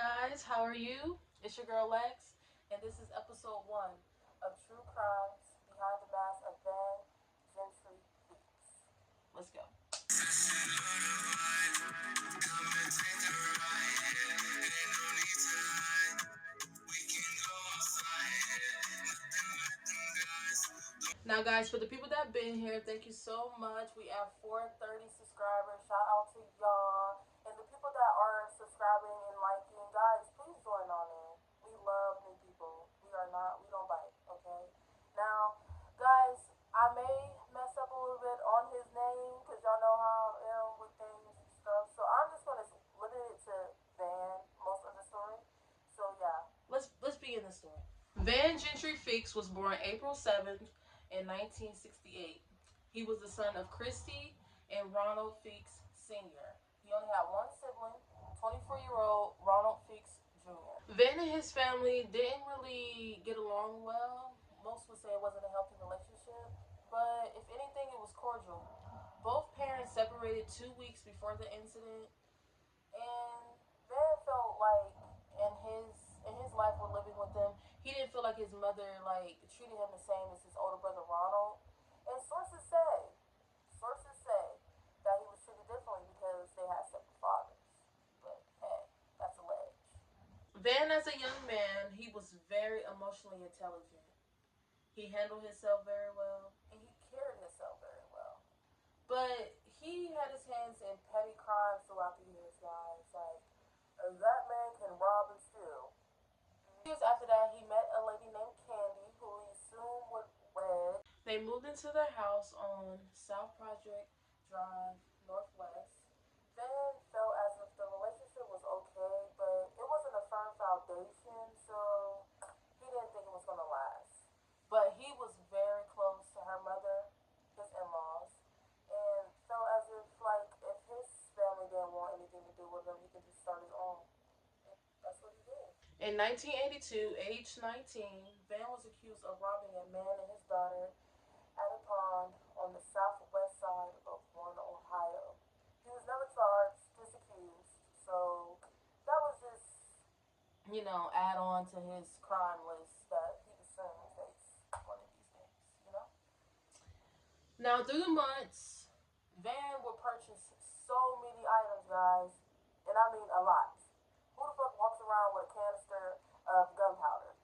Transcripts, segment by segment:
guys, how are you? It's your girl Lex, and this is episode 1 of True Crimes Behind the Mask of Gentry Fickes. Let's go. Now, guys, for the people that have been here, thank you so much. We have 430 subscribers. Shout out to y'all. And the people that are subscribing and liking, guys, please join on in. We love new people. We don't bite, okay? Now, guys, I may mess up a little bit on his name because y'all know how I am with things and stuff. So I'm just going to limit it to Van, most of the story. So, yeah, let's begin the story. Van Gentry Fickes was born April 7th in 1968. He was the son of Christy and Ronald Fickes Sr. He only had one sibling, 24-year-old Ronald Fickes Jr. Van and his family didn't really get along well. Most would say it wasn't a healthy relationship, but if anything, it was cordial. Both parents separated 2 weeks before the incident, and Van felt like in his life with living with them, he didn't feel like his mother treated him the same as his older brother Ronald. And sources say that he was treated differently because they had separate fathers. But hey, that's alleged. Van, as a young man, he was very emotionally intelligent. He handled himself very well, and he carried himself very well. But he had his hands in petty crimes throughout the years, guys. Like, that man can rob and steal. Years after that, he met a lady named Candy, who he soon would wed. They moved into their house on South Project Drive, Northwest. Van felt as if the relationship was okay, but it wasn't a firm foundation, so he didn't think it was going to last. But he was very close to her mother, his in-laws, and felt as if, if his family didn't want anything to do with him, he could just start his own. That's what he did. In 1982, age 19, Van was accused of robbing a man and his daughter at a pond on the southwest side of Warren, Ohio. He was never charged, just accused. So that was just, add on to his crime list that he could soon face one of these days. Now, through the months, Van would purchase so many items, guys, and I mean a lot. Who the fuck walks around with a canister of gunpowder?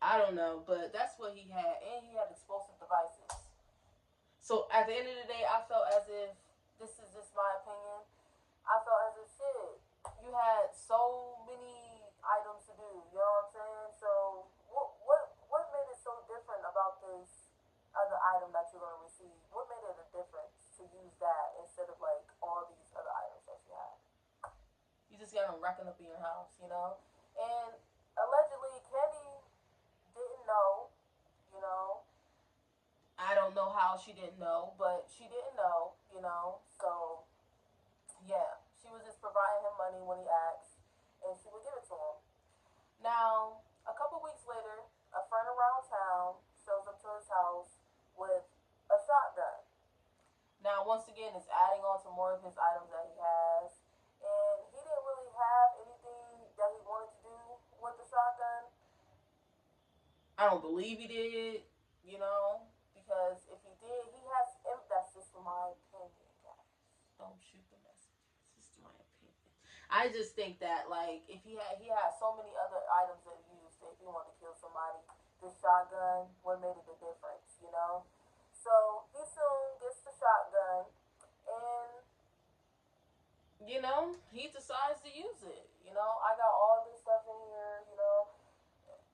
I don't know, but that's what he had, and he had explosive devices. So at the end of the day, I felt as if, this is just my opinion, I felt as if shit, you had so many items to do, you know what I'm saying? So what made it so different about this other item that you're gonna receive? What made it a difference to use that instead of all these other items that you have? You just got them racking up in your house. And allegedly, Candy didn't know. I don't know how she didn't know, but she didn't know. So, yeah, she was just providing him money when he asked, and she would give it to him. Now, a couple weeks later, a friend around town shows up to his house with a shotgun. Now, once again, it's adding on to more of his items that he has. And he didn't really have anything that he wanted to do with the shotgun. I don't believe he did, because if he did, he has, that's just my opinion, guys. Don't shoot the messenger. It's just my opinion. I just think that, if he had so many other items that he used, if he wanted to kill somebody, this shotgun, what made it a difference? So he soon gets the shotgun, and he decides to use it. I got all this stuff in here,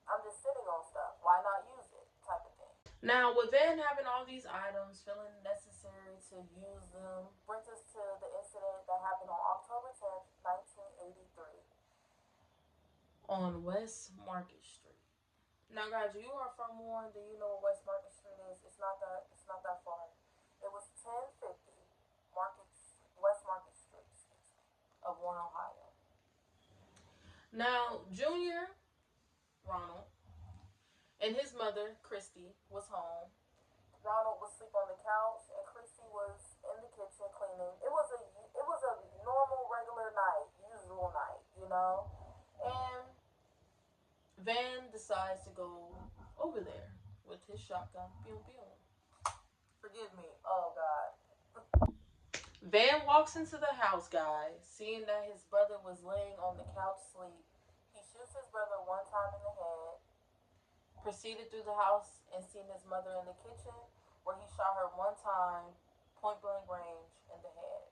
I'm just sitting on stuff. Why not use it? Type of thing. Now, with Van having all these items, feeling necessary to use them, brings us to the incident that happened on October 10th, 1983, on West Market Street. Now, guys, you are from Warren, do you know what West Market Street is? It's not that far. It was 1050 West Market Street, of Warren, Ohio. Now, Junior Ronald and his mother, Christy, was home. Ronald was asleep on the couch, and Christy was in the kitchen cleaning. It was a normal, regular night, usual night. know? And Van decides to go over there with his shotgun. Pew, pew. Forgive me. Oh, God. Van walks into the house, guys, seeing that his brother was laying on the couch asleep. He shoots his brother one time in the head, proceeded through the house and seen his mother in the kitchen, where he shot her one time, point blank range, in the head.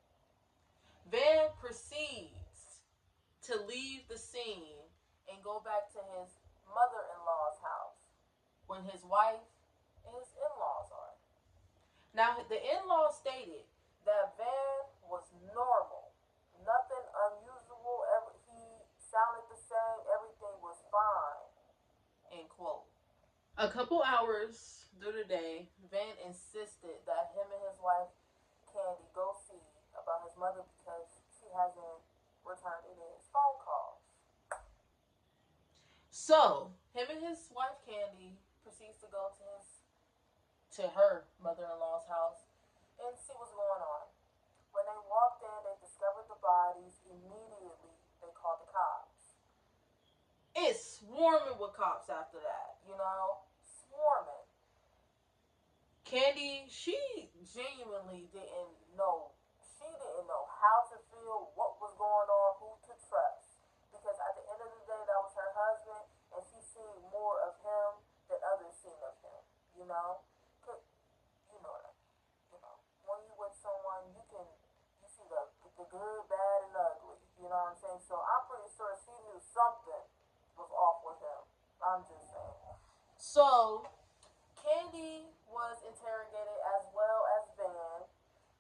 Van proceeds to leave the scene and go back to his mother-in-law's house when his wife and his in-laws are. Now, the in-laws stated that Van was normal, nothing unusual. He sounded the same. Everything was fine. End quote. A couple hours through the day, Van insisted that him and his wife Candy go see about his mother because she hasn't returned any of his phone calls. So him and his wife Candy proceeds to go to her mother-in-law's house and see what's going on. When they walked in, they discovered the bodies. Immediately, they called the cops. It's swarming with cops after that, swarming. Candy, she genuinely didn't know. She didn't know how to feel, what was going on, who to trust. Because at the end of the day, that was her husband, and she seen more of him than others seen of him, you know? When you with someone, you see the good, bad, and ugly, you know what I'm saying? So I'm pretty sure she knew something was off with him. I'm just saying. So, Candy was interrogated as well as Van.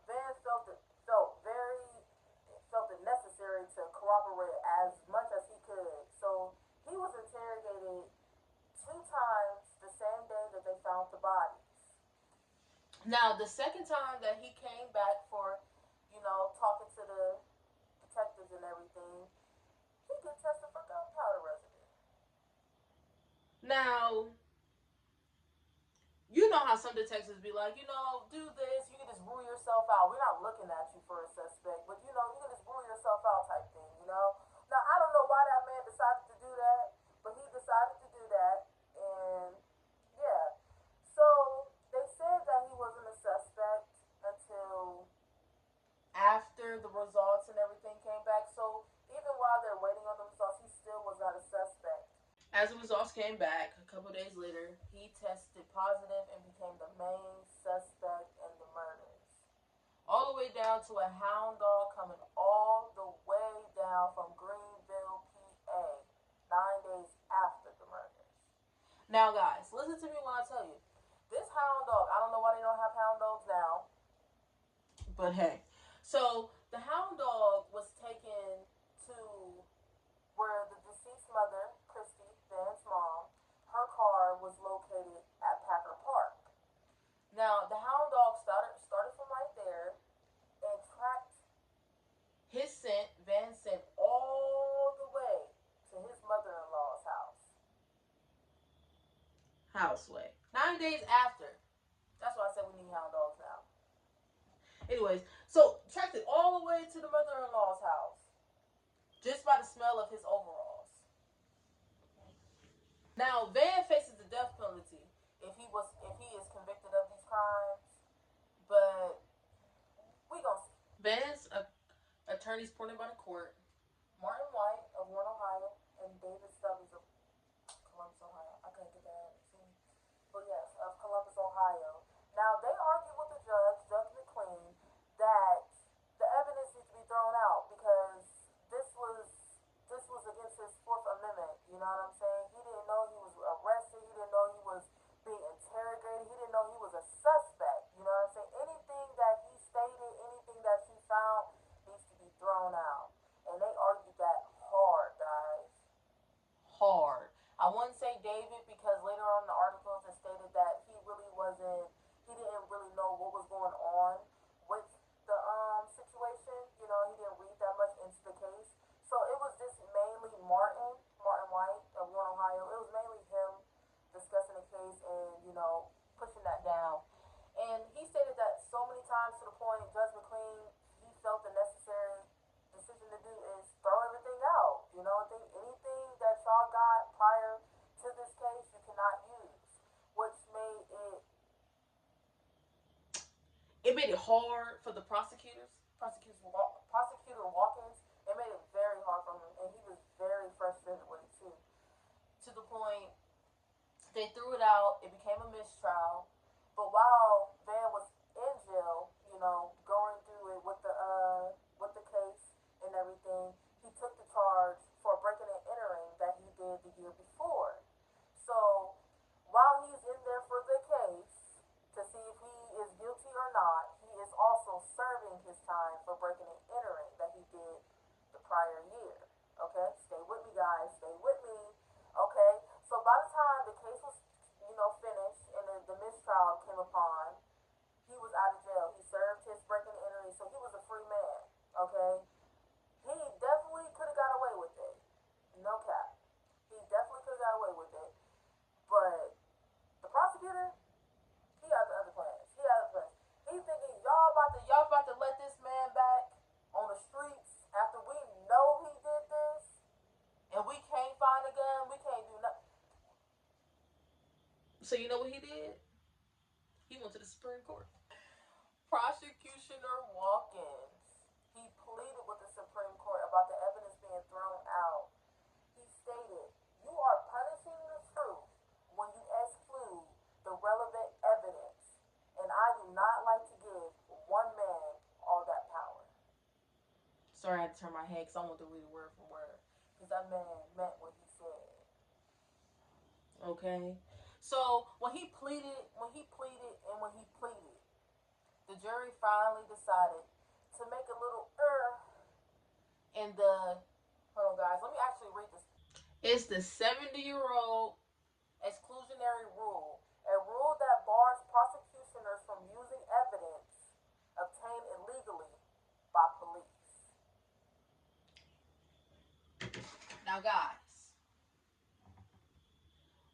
Van felt it necessary to corroborate as much as he could. So he was interrogated 2 times the same day that they found the bodies. Now, the second time that he came back for, talking to the detectives and everything, he get tested for gunpowder residue. Now, you know how some detectives be like, do this, you can just rule yourself out. We're not looking at you for a suspect, but you can just rule yourself out type thing. Now, I don't know why that man decided to do that, but he decided to do that, and yeah. So, they said that he wasn't a suspect until after the results and everything came back. So, even while they're waiting on the results, he still was not a suspect. As the results came back, a couple days later, he tested positive and became the main suspect in the murders. All the way down to a hound dog coming all the way down from Greenville, PA, 9 days after the murders. Now, guys, listen to me when I tell you. This hound dog, I don't know why they don't have hound dogs now, but hey. So, the hound dog was taken to where the deceased mother, Christy, Van's mom, her car was located at Packer Park. Now, the hound dog started from right there and tracked his scent, Van's scent, all the way to his mother-in-law's house. Houseway. 9 days after. That's why I said we need hound dogs now. Anyways, so tracked it all the way to the mother-in-law's house. Just by the smell of his overalls. Now, Van faces the death penalty if he is convicted of these crimes. But we gonna see. Van's attorneys appointed by the court, Martin White of Warren, Ohio, and David Stubbs of Columbus, Ohio. I couldn't get that. See? But yes, of Columbus, Ohio. Now, they argued with the judge, Judge McLean, that the evidence needs to be thrown out because this was against his Fourth Amendment. You know what I'm saying? He didn't know he was arrested. He didn't know he was being interrogated. He didn't know he was a suspect. You know what I'm saying? Anything that he stated, anything that he found needs to be thrown out. And they argued that hard, guys. Hard. I wouldn't say David because later on in the articles it stated that he didn't really know what was going on with the situation. He didn't read that much into the case. So it was just mainly Martin White of Warren, made it hard for the prosecutor Watkins. It made it very hard for him, and he was very frustrated with it too. To the point, they threw it out. It became a mistrial. But while Van was in jail, going through it with the case and everything, he took the charge for breaking and entering that he did the year before. So while he's in there for the case to see if he is guilty or not, he is also serving his time for breaking and entering that he did the prior year. Okay, stay with me, guys. Stay with me. Okay, so by the time the case was, finished and the mistrial came upon, he was out of jail. He served his breaking and entering, so he was a free man. Okay, he definitely could have got away with it. No cap. He definitely could have got away with it. But the prosecutor, he had the other plans. He had other plans. He's thinking y'all about to let this man back on the streets after we know he did this, and we can't find a gun. We can't do nothing. So you know what he did? He went to the Supreme Court. Prosecutioner Watkins, he pleaded with the Supreme Court about the evidence being thrown out. He stated, "You are punishing the truth when you exclude the relevant evidence, and I do not like to give one man all that power." Sorry, I had to turn my head because I want to read word for word, because that man meant what he said. Okay? So when he pleaded, the jury finally decided to make a little in the, hold on guys, let me actually read this. It's the 70-year-old exclusionary rule, a rule that bars prosecutioners from using evidence obtained illegally by police. Now guys,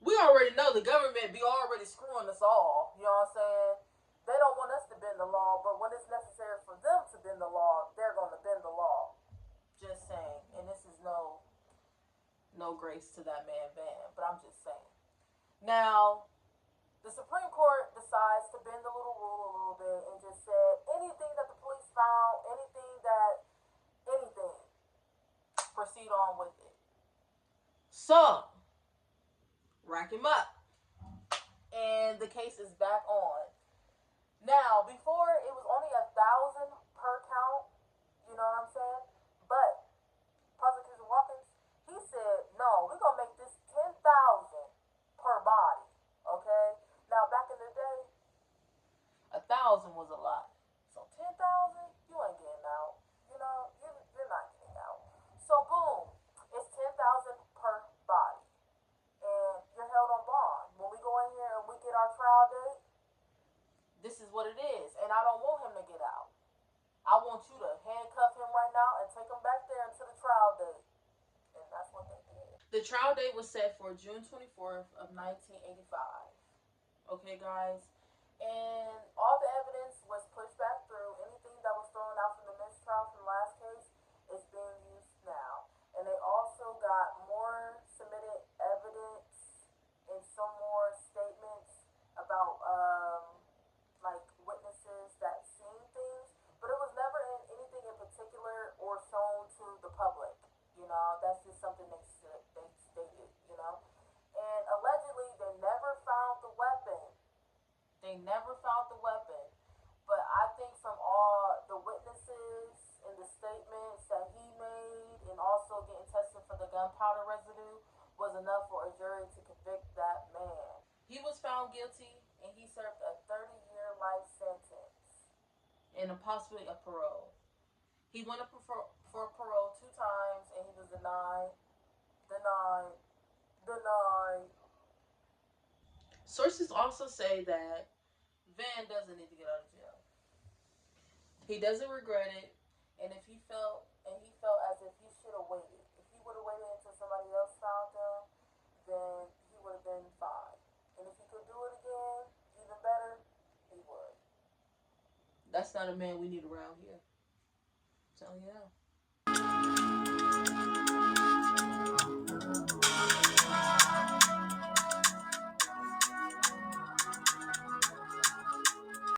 we already know the government be already screwing us all, you know what I'm saying? They don't want us to bend the law, but when it's necessary for them to bend the law, they're going to bend the law. Just saying. And this is no grace to that man Van, but I'm just saying. Now, the Supreme Court decides to bend the little rule a little bit and just said anything that the police found, anything, proceed on with it. So, rack him up. And the case is back on. Now, before it was only 1,000 per count, you know what I'm saying? But Prosecutor Watkins, he said, no, we're going to make this 10,000 per body, okay? Now, back in the day, 1,000 was a lot. So 10,000, you ain't getting out. You're not getting out. So boom, it's 10,000 per body. And you're held on bond. When we go in here and we get our trial date, this is what it is. And I don't want him to get out. I want you to handcuff him right now and take him back there until the trial date. And that's what they did. The trial date was set for June 24th of 1985. Okay, guys? And all the evidence was pushed back through. Anything that was thrown out from the mistrial from the last case is being used now. And they also got more submitted evidence and some more statements about like witnesses that seen things, but it was never in anything in particular or shown to the public. That's just something they stated. And allegedly they never found the weapon. But I think from all the witnesses and the statements that he made, and also getting tested for the gunpowder residue, was enough for a jury to convict that man. He was found guilty, and he served a 30-year life sentence and possibly a parole. He went up for parole 2 times, and he was denied. Sources also say that Van doesn't need to get out of jail. He doesn't regret it, and he felt as if he should have waited. If he would have waited until somebody else found him, then he would have been fine. And if he could do it again, even better, he would. That's not a man we need around here. I'm telling you now.